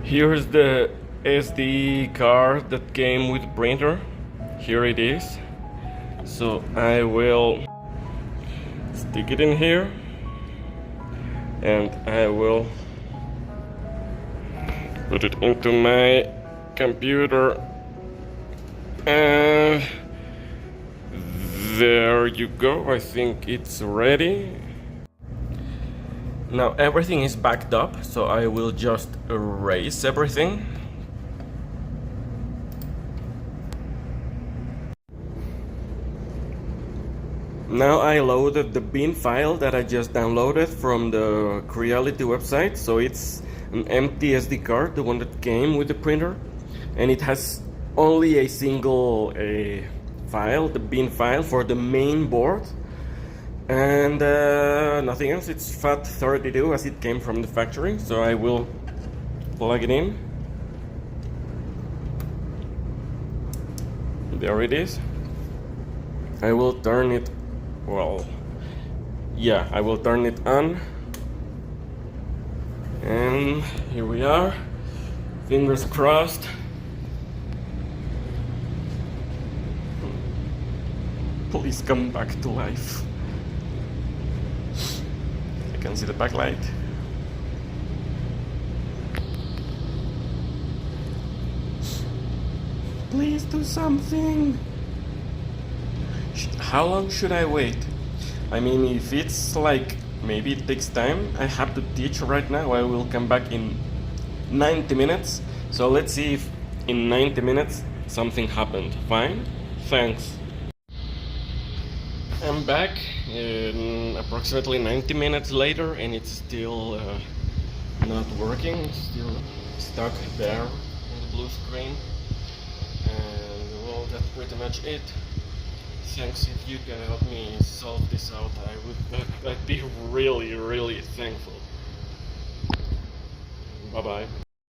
Here's the SD card that came with the printer. Here it is. So I will stick it in here and I will put it into my computer, and there you go. I think it's ready. Now everything is backed up, so I will just erase everything. Now I loaded the bin file that I just downloaded from the Creality website. So it's an empty SD card, the one that came with the printer, and it has only a single file, the bin file for the main board, and nothing else. It's FAT32 as it came from the factory. So I will plug it in. There it is. I will turn it, well, yeah, I will turn it on. And here we are. Fingers crossed. Please come back to life. I can see the backlight. Please do something. How long should I wait? I mean, if it's like, maybe it takes time. I have to teach right now. I will come back in 90 minutes. So let's see if in 90 minutes something happened. Fine? Thanks. I'm back in approximately 90 minutes later, and it's still not working. It's still stuck there in the blue screen. And well, that's pretty much it. Thanks. If you can help me solve this out, I'd be really thankful. Bye bye.